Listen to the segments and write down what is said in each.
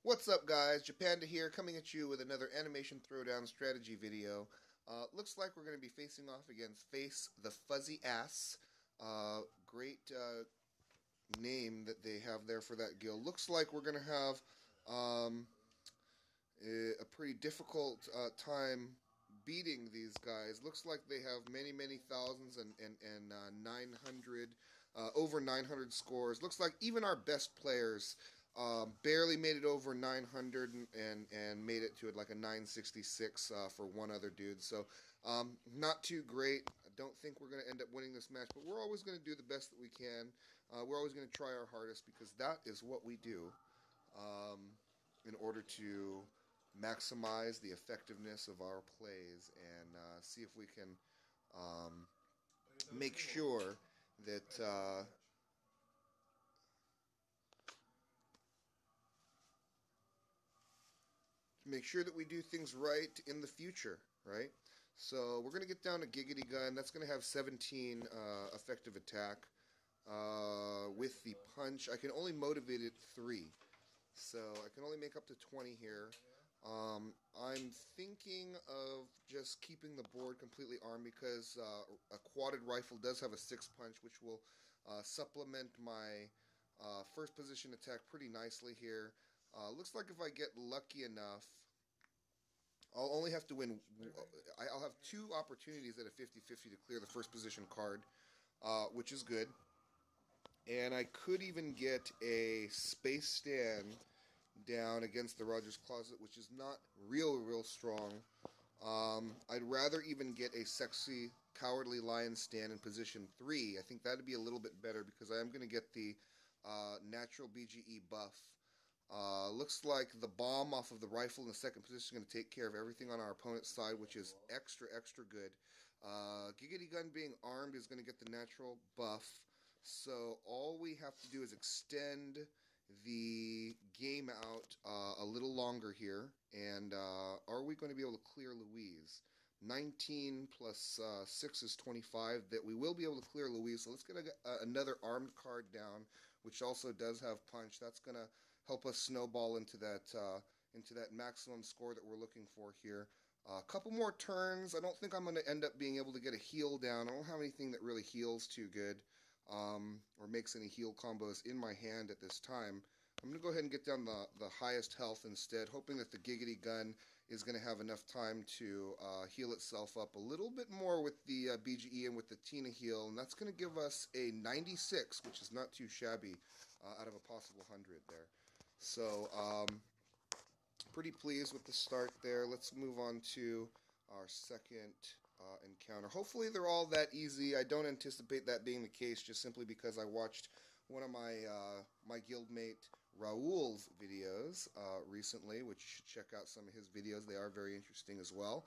What's up, guys? Japanda here, coming at you with another animation throwdown strategy video. Looks like we're going to be facing off against Face the Fuzzy Ass. Great name that they have there for that guild. Looks like we're going to have a pretty difficult time beating these guys. Looks like they have many thousands and 900, over 900 scores. Looks like even our best players barely made it over 900 and made it to it like a 966 for one other dude. So not too great. I don't think we're going to end up winning this match, but we're always going to do the best that we can. We're always going to try our hardest because that is what we do in order to maximize the effectiveness of our plays and see if we can make sure that we do things right in the future, right? So we're going to get down to Giggity Gun. That's going to have 17 effective attack. With the punch, I can only motivate it 3. So I can only make up to 20 here. I'm thinking of just keeping the board completely armed because a quadded rifle does have a 6 punch, which will supplement my first position attack pretty nicely here. Looks like if I get lucky enough, I'll only have to win. I'll have 2 opportunities at a 50-50 to clear the first position card, which is good. And I could even get a space stand down against the Rogers Closet, which is not real strong. I'd rather even get a sexy Cowardly Lion stand in position 3. I think that'd be a little bit better because I am going to get the natural BGE buff. Looks like the bomb off of the rifle in the second position is going to take care of everything on our opponent's side, which is extra good. Giggity Gun being armed is going to get the natural buff. So all we have to do is extend the game out a little longer here. And are we going to be able to clear Louise? 19 plus 6 is 25. That we will be able to clear Louise. So let's get another armed card down, which also does have punch. That's going to help us snowball into that maximum score that we're looking for here. A couple more turns. I don't think I'm going to end up being able to get a heal down. I don't have anything that really heals too good or makes any heal combos in my hand at this time. I'm going to go ahead and get down the highest health instead, hoping that the Giggity Gun is going to have enough time to heal itself up a little bit more with the BGE and with the Tina heal, and that's going to give us a 96, which is not too shabby out of a possible 100 there. So, pretty pleased with the start there. Let's move on to our second encounter. Hopefully they're all that easy. I don't anticipate that being the case just simply because I watched one of my my guildmate Raul's videos recently, which you should check out some of his videos. They are very interesting as well.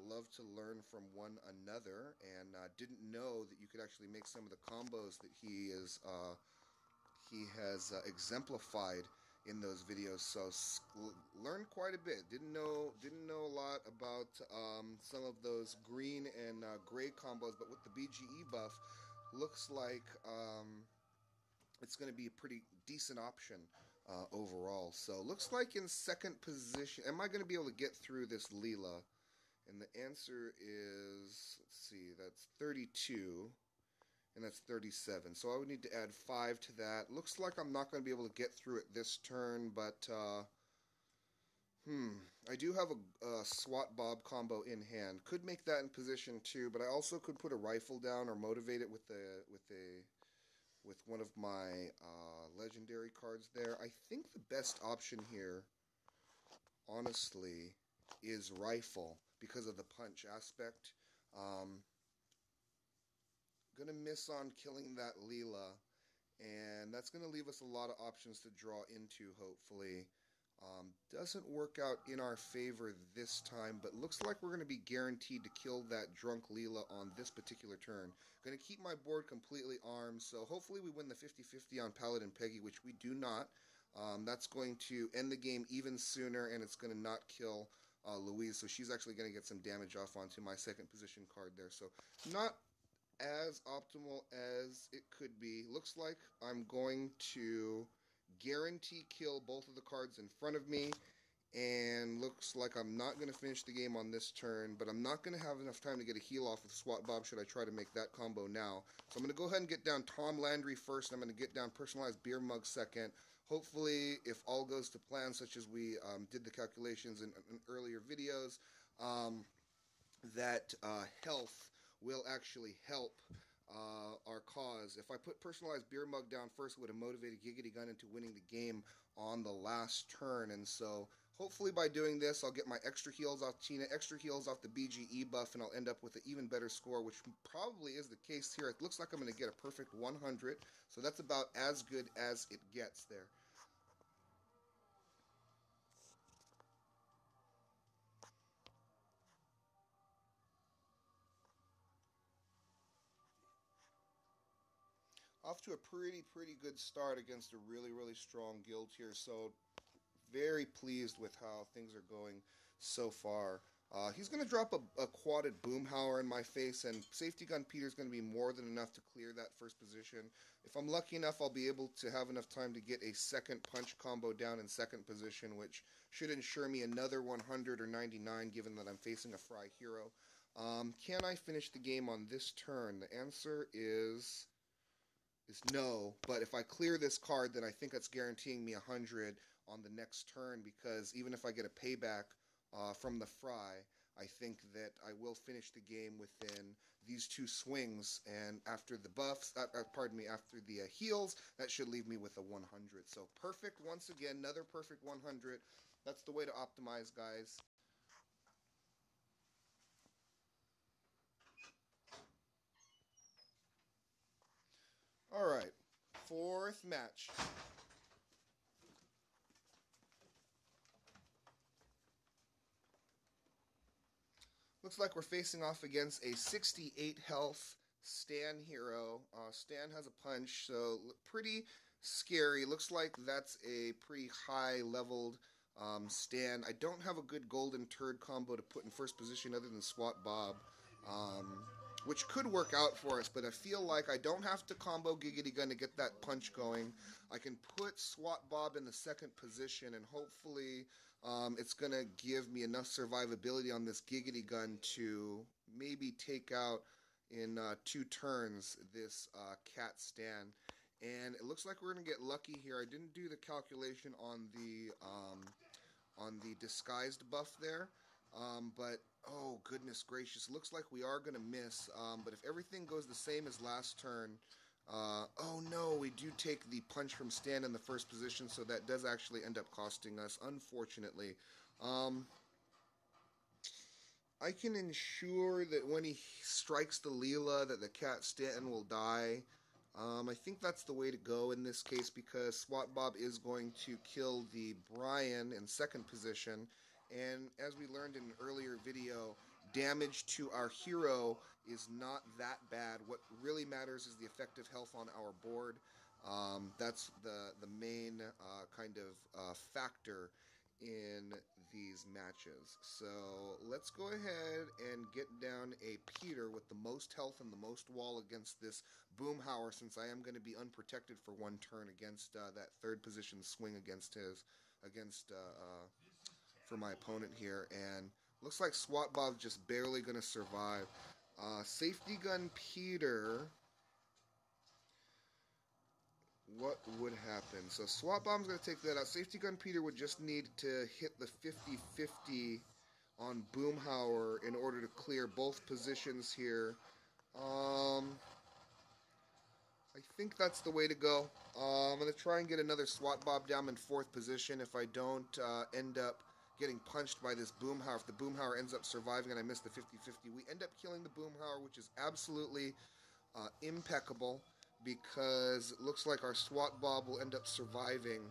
Love to learn from one another, and didn't know that you could actually make some of the combos that he has exemplified in those videos. So learned quite a bit. Didn't know a lot about some of those green and gray combos, but with the BGE buff, looks like it's going to be a pretty decent option overall. So looks like in second position, am I going to be able to get through this Leela? And the answer is, let's see, that's 32. And that's 37. So I would need to add 5 to that. Looks like I'm not going to be able to get through it this turn, but I do have a SWAT Bob combo in hand. Could make that in position 2, but I also could put a rifle down or motivate it with one of my legendary cards there. I think the best option here, honestly, is rifle because of the punch aspect. Going to miss on killing that Leela, and that's going to leave us a lot of options to draw into, hopefully. Doesn't work out in our favor this time, but looks like we're going to be guaranteed to kill that drunk Leela on this particular turn. Going to keep my board completely armed, so hopefully we win the 50-50 on Paladin Peggy, which we do not. That's going to end the game even sooner, and it's going to not kill Louise, so she's actually going to get some damage off onto my second position card there. So not as optimal as it could be. Looks like I'm going to guarantee kill both of the cards in front of me, and looks like I'm not going to finish the game on this turn, but I'm not going to have enough time to get a heal off with Swat Bob should I try to make that combo now. So I'm going to go ahead and get down Tom Landry first, and I'm going to get down Personalized Beer Mug second. Hopefully, if all goes to plan, such as we did the calculations in earlier videos, that health will actually help our cause. If I put Personalized Beer Mug down first, it would have motivated Giggity Gun into winning the game on the last turn, and so hopefully by doing this, I'll get my extra heals off Tina, extra heals off the BGE buff, and I'll end up with an even better score, which probably is the case here. It looks like I'm going to get a perfect 100, so that's about as good as it gets there. Off to a pretty good start against a really strong guild here, so very pleased with how things are going so far. He's going to drop a quadded Boomhauer in my face, and Safety Gun Peter's going to be more than enough to clear that first position. If I'm lucky enough, I'll be able to have enough time to get a second punch combo down in second position, which should ensure me another 100 or 99, given that I'm facing a Fry hero. Can I finish the game on this turn? The answer is no, but if I clear this card, then I think that's guaranteeing me 100 on the next turn, because even if I get a payback from the Fry, I think that I will finish the game within these two swings, and after the buffs, after the heals, that should leave me with a 100. So perfect once again, another perfect 100. That's the way to optimize, guys. Alright, fourth match. Looks like we're facing off against a 68 health Stan hero. Stan has a punch, so pretty scary. Looks like that's a pretty high leveled Stan. I don't have a good golden turd combo to put in first position other than Swat Bob, which could work out for us, but I feel like I don't have to combo Giggity Gun to get that punch going. I can put Swat Bob in the second position, and hopefully it's going to give me enough survivability on this Giggity Gun to maybe take out in 2 turns this Cat Stan. And it looks like we're going to get lucky here. I didn't do the calculation on the disguised buff there. But, oh, goodness gracious, looks like we are going to miss. But if everything goes the same as last turn, oh no, we do take the punch from Stan in the first position, so that does actually end up costing us, unfortunately. I can ensure that when he strikes the Leela that the Cat Stanton will die. I think that's the way to go in this case, because Swat Bob is going to kill the Brian in second position. And as we learned in an earlier video, damage to our hero is not that bad. What really matters is the effective health on our board. That's the main kind of factor in these matches. So let's go ahead and get down a Peter with the most health and the most wall against this Boomhauer, since I am going to be unprotected for 1 turn against that third position swing for my opponent here. And looks like Swat Bob's just barely going to survive. Safety Gun Peter, what would happen? So Swat Bomb's going to take that out. Safety Gun Peter would just need to hit the 50-50 on Boomhauer in order to clear both positions here. I think that's the way to go. I'm going to try and get another Swat Bob down in 4th position. If I don't end up getting punched by this Boomhauer, if the Boomhauer ends up surviving and I miss the 50-50, we end up killing the Boomhauer, which is absolutely impeccable, because it looks like our Swat Bob will end up surviving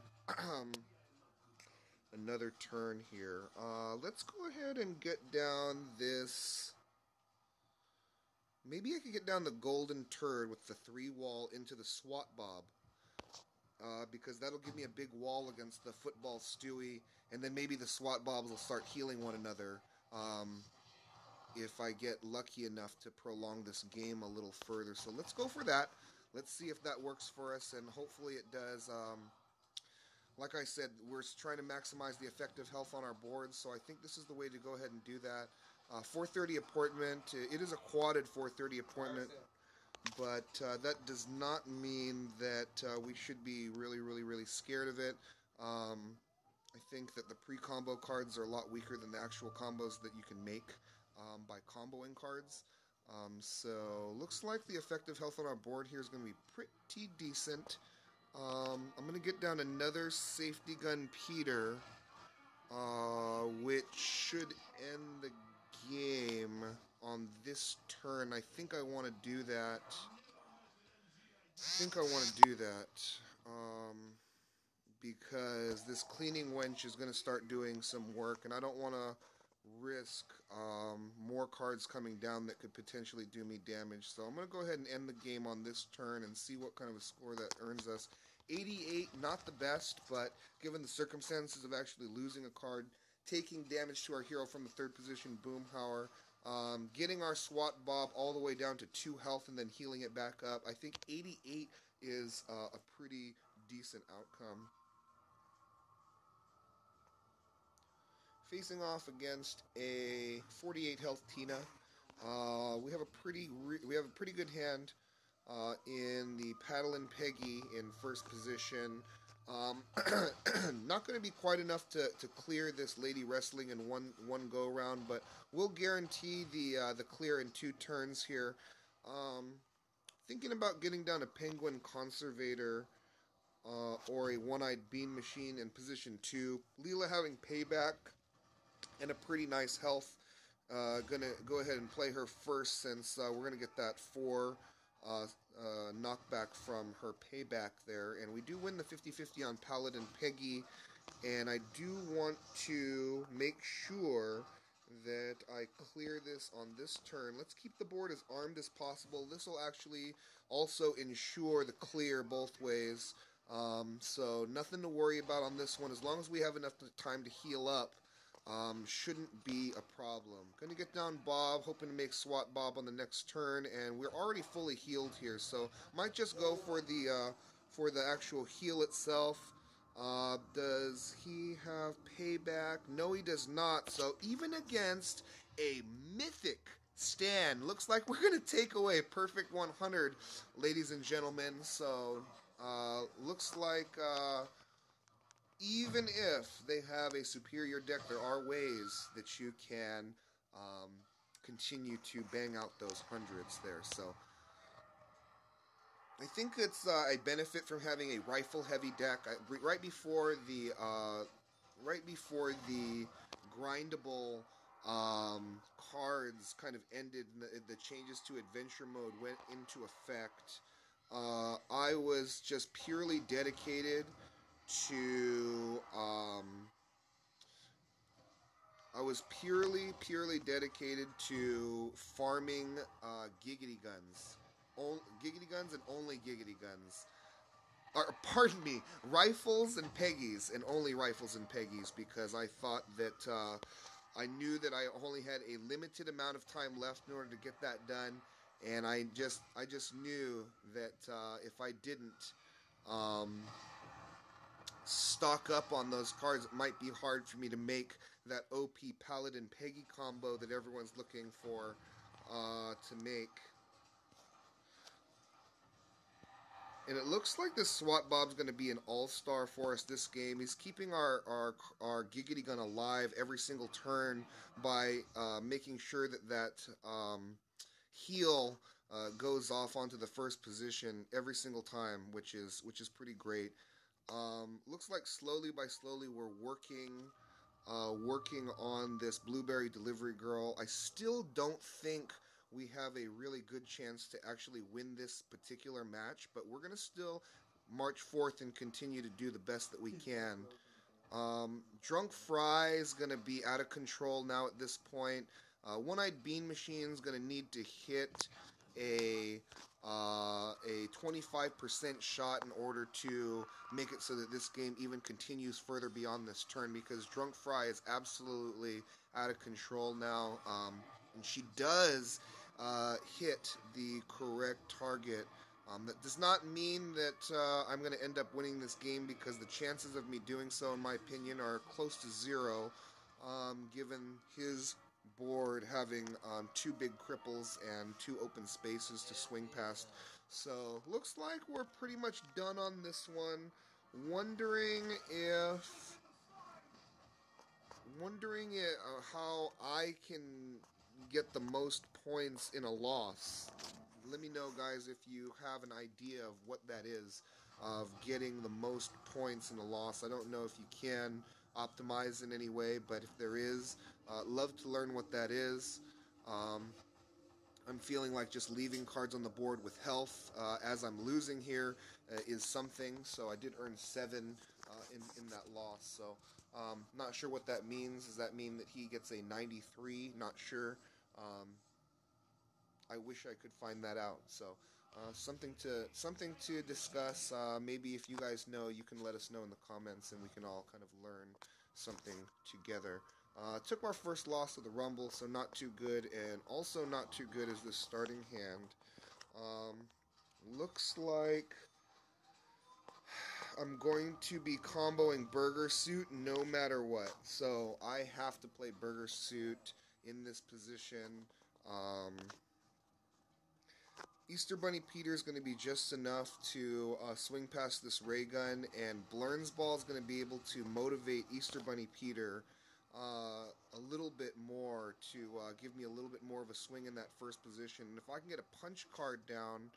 another turn here. Let's go ahead and get down this... Maybe I could get down the golden turd with the 3 wall into the Swat Bob, because that'll give me a big wall against the football Stewie, and then maybe the Swat Bobs will start healing one another if I get lucky enough to prolong this game a little further. So let's go for that. Let's see if that works for us, and hopefully it does. like I said, we're trying to maximize the effective health on our boards, so I think this is the way to go ahead and do that. 430 appointment. It is a quadded 430 appointment, but that does not mean that we should be really, really, really scared of it. I think that the pre-combo cards are a lot weaker than the actual combos that you can make by comboing cards. So looks like the effective health on our board here is going to be pretty decent. I'm going to get down another safety gun Peter, which should end the game on this turn. I think I want to do that. Because this cleaning wench is going to start doing some work, and I don't want to risk more cards coming down that could potentially do me damage. So I'm going to go ahead and end the game on this turn and see what kind of a score that earns us. 88, not the best, but given the circumstances of actually losing a card, taking damage to our hero from the third position, Boomhauer, getting our SWAT Bob all the way down to 2 health and then healing it back up, I think 88 is a pretty decent outcome. Facing off against a 48 health Tina, we have a pretty good hand in the Paddle and Peggy in first position. Not going to be quite enough to clear this Lady Wrestling in one go round, but we'll guarantee the clear in 2 turns here. Thinking about getting down a Penguin Conservator or a One-Eyed Bean Machine in position 2. Leela having payback and a pretty nice health. Gonna go ahead and play her first, since we're gonna get that 4 knockback from her payback there. And we do win the 50-50 on Paladin Peggy, and I do want to make sure that I clear this on this turn. Let's keep the board as armed as possible. This will actually also ensure the clear both ways. So nothing to worry about on this one. As long as we have enough time to heal up, shouldn't be a problem. Going to get down Bob, hoping to make SWAT Bob on the next turn, and we're already fully healed here, so might just go for the actual heal itself. Does he have payback? No, he does not. So even against a mythic Stan, looks like we're going to take away perfect 100, ladies and gentlemen. So looks like even if they have a superior deck, there are ways that you can continue to bang out those hundreds there. So I think it's a benefit from having a rifle-heavy deck. Right before the grindable cards kind of ended, and the changes to adventure mode went into effect, I was just purely dedicated to farming Giggity Guns. Giggity Guns and only Giggity Guns. Pardon me, Rifles and Peggies, and only Rifles and Peggies, because I thought that I knew that I only had a limited amount of time left in order to get that done, and I just knew that if I didn't stock up on those cards, it might be hard for me to make that OP Paladin Peggy combo that everyone's looking for to make. And it looks like this SWAT Bob's going to be an all-star for us this game. He's keeping our Giggity Gun alive every single turn by making sure that heal goes off onto the first position every single time, which is pretty great. Looks like slowly we're working on this Blueberry Delivery Girl. I still don't think we have a really good chance to actually win this particular match, but we're going to still march forth and continue to do the best that we can. Drunk Fry is going to be out of control now at this point. One-Eyed Bean Machine is going to need to hit a 25% shot in order to make it so that this game even continues further beyond this turn, because Drunk Fry is absolutely out of control now. And she does hit the correct target That does not mean that I'm going to end up winning this game, because the chances of me doing so, in my opinion, are close to zero, given his board having two big cripples and two open spaces to swing past. So, looks like we're pretty much done on this one. Wondering if how I can get the most points in a loss. Let me know, guys, if you have an idea of what that is, of getting the most points in a loss. I don't know if you can optimize in any way, but if there is, love to learn what that is. Um, I'm feeling like just leaving cards on the board with health as I'm losing here is something. So I did earn 7 in that loss. So not sure what that means. Does that mean that he gets a 93? Not sure. I wish I could find that out. So something to discuss. Maybe if you guys know, you can let us know in the comments, and we can all kind of learn something together. Took our first loss of the Rumble, so not too good, and also not too good is this starting hand. Looks like I'm going to be comboing Burger Suit no matter what. So I have to play Burger Suit in this position. Easter Bunny Peter is going to be just enough to swing past this ray gun, and Blurns Ball is going to be able to motivate Easter Bunny Peter a little bit more to give me a little bit more of a swing in that first position. And if I can get a punch card down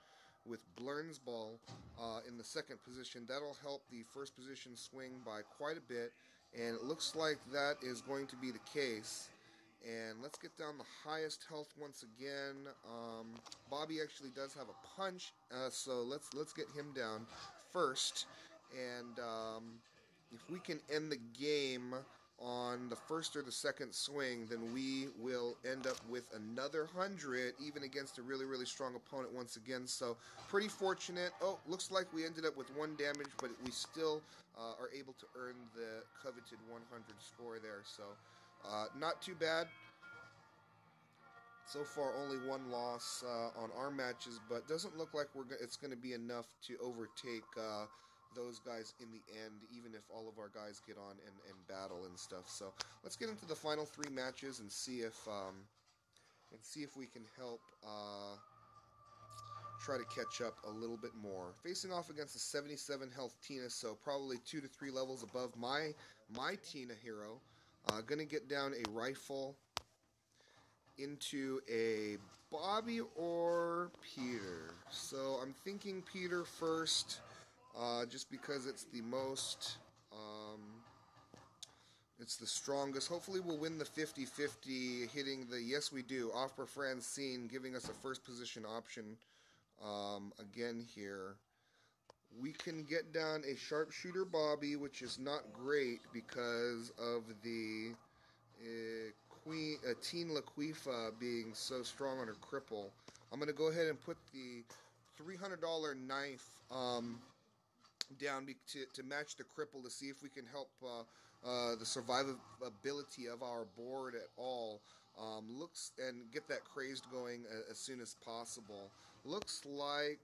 with Blurns Ball in the second position, that'll help the first position swing by quite a bit, and it looks like that is going to be the case. And let's get down the highest health once again. Bobby actually does have a punch, so let's get him down first. And if we can end the game on the first or the second swing, then we will end up with another 100, even against a really, really strong opponent once again. So pretty fortunate. Oh, looks like we ended up with 1 damage, but we still are able to earn the coveted 100 score there. So not too bad. So far, only 1 loss on our matches, but doesn't look like it's going to be enough to overtake those guys in the end, even if all of our guys get on and battle and stuff. So let's get into the final 3 matches and see if we can help try to catch up a little bit more. Facing off against a 77 health Tina, so probably 2 to 3 levels above my Tina hero. Gonna get down a rifle into a Bobby or Peter. So I'm thinking Peter first, just because it's the most, it's the strongest. Hopefully we'll win the 50-50, hitting the, yes we do, Opera Francine, giving us a first position option again here. We can get down a sharpshooter Bobby, which is not great because of the Teen Laquifa being so strong on her cripple. I'm going to go ahead and put the $300 knife down to match the cripple, to see if we can help the survivability of our board at all. Looks, and get that crazed going as soon as possible. Looks like,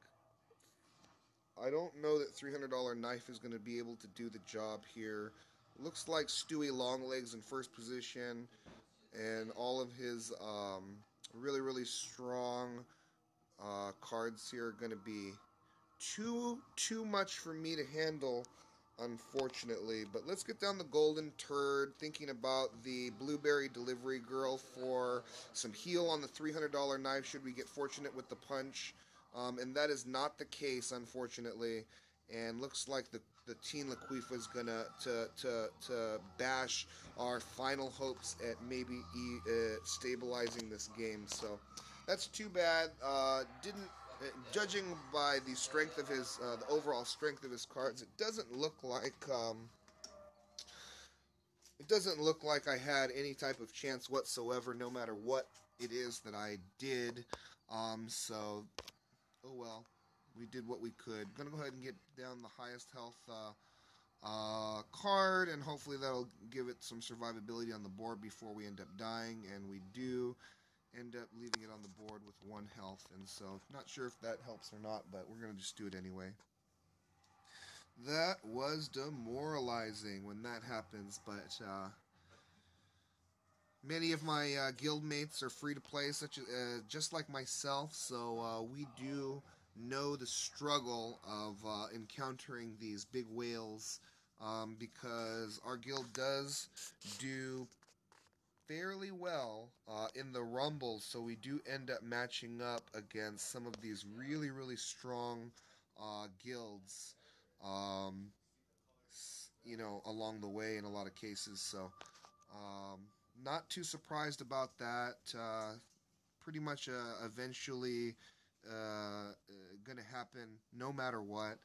I don't know that $300 knife is going to be able to do the job here. Looks like Stewie Longlegs in first position, and all of his really, really strong cards here are going to be too much for me to handle, unfortunately. But let's get down the Golden Turd, thinking about the Blueberry Delivery Girl for some heal on the $300 knife should we get fortunate with the punch. And that is not the case, unfortunately. And looks like the Teen Laquifa is gonna to bash our final hopes at maybe stabilizing this game. So that's too bad. Judging by the strength of his, the overall strength of his cards, it doesn't look like I had any type of chance whatsoever, no matter what it is that I did. So, oh well, we did what we could. I'm gonna go ahead and get down the highest health card, and hopefully that'll give it some survivability on the board before we end up dying, and we do. end up leaving it on the board with 1 health. And so, not sure if that helps or not, but we're going to just do it anyway. That was demoralizing when that happens, but many of my guildmates are free to play, such as just like myself, so we do know the struggle of encountering these big whales, because our guild does do fairly well in the rumble, so we do end up matching up against some of these really, really strong guilds, um, along the way in a lot of cases. So, not too surprised about that. Pretty much eventually going to happen no matter what.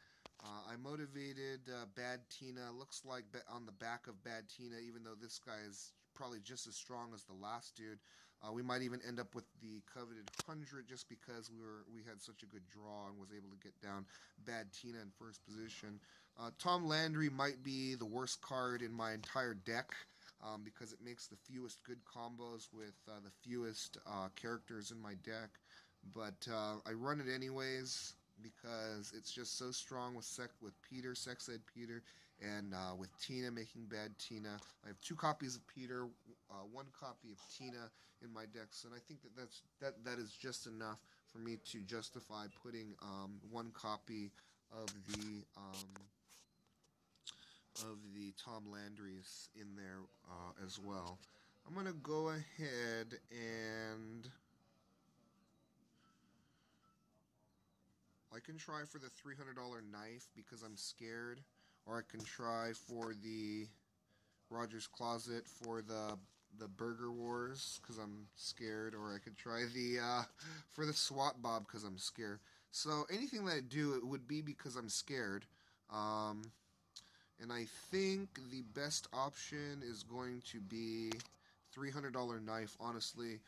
I motivated Bad Tina. Looks like on the back of Bad Tina, even though this guy is probably just as strong as the last dude. We might even end up with the coveted 100 just because we had such a good draw and was able to get down Bad Tina in first position. Tom Landry might be the worst card in my entire deck, because it makes the fewest good combos with the fewest characters in my deck. But I run it anyways because it's just so strong with Peter, Sex Ed Peter, and with Tina making Bad Tina. I have 2 copies of Peter, 1 copy of Tina in my decks, and I think that is just enough for me to justify putting 1 copy of the Tom Landry's in there as well. I'm going to go ahead and I can try for the $300 knife because I'm scared, or I can try for the Roger's Closet for the Burger Wars because I'm scared, or I could try the for the SWAT Bob because I'm scared. So anything that I do, it would be because I'm scared. And I think the best option is going to be $300 knife, honestly.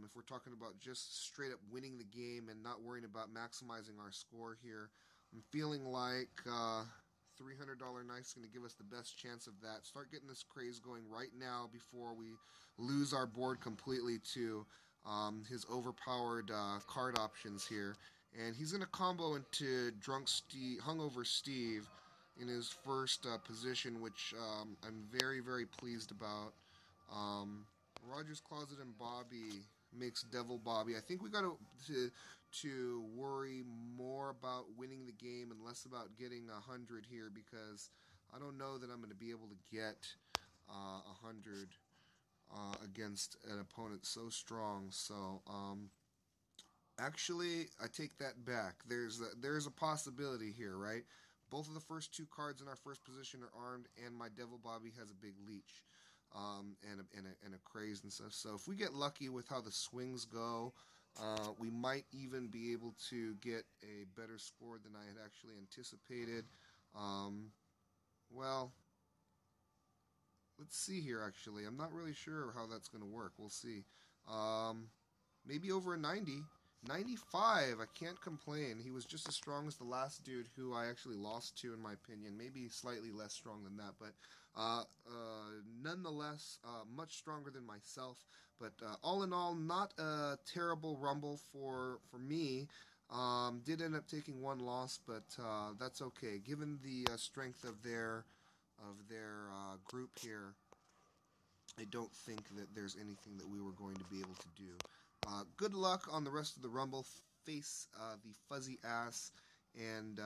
If we're talking about just straight up winning the game and not worrying about maximizing our score here, I'm feeling like $300 knife is going to give us the best chance of that. Start getting this craze going right now before we lose our board completely to his overpowered card options here. And he's going to combo into Hungover Steve in his first position, which I'm very, very pleased about. Roger's Closet and Bobby makes Devil Bobby. I think we got to worry more about winning the game and less about getting 100 here, because I don't know that I'm going to be able to get 100 against an opponent so strong. So actually, I take that back. There's a possibility here, right? Both of the first 2 cards in our first position are armed, and my Devil Bobby has a big leech, and a craze and stuff. So if we get lucky with how the swings go, we might even be able to get a better score than I had actually anticipated. Well, let's see here, actually. I'm not really sure how that's going to work. We'll see. Maybe over a 90. 95, I can't complain. He was just as strong as the last dude who I actually lost to, in my opinion. Maybe slightly less strong than that, but nonetheless, much stronger than myself. But all in all, not a terrible rumble for me. Did end up taking 1 loss, but that's okay. Given the strength of their group here, I don't think that there's anything that we were going to be able to do. Good luck on the rest of the Rumble. Face the fuzzy ass. And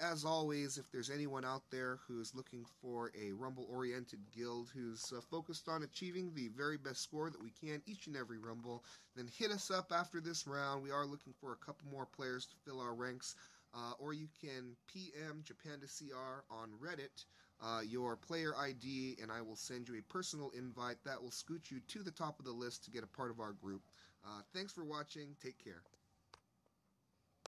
as always, if there's anyone out there who's looking for a Rumble-oriented guild who's focused on achieving the very best score that we can each and every Rumble, then hit us up after this round. We are looking for a couple more players to fill our ranks. Or you can PM JapanToCR on Reddit, your player ID, and I will send you a personal invite that will scoot you to the top of the list to get a part of our group. Thanks for watching. Take care.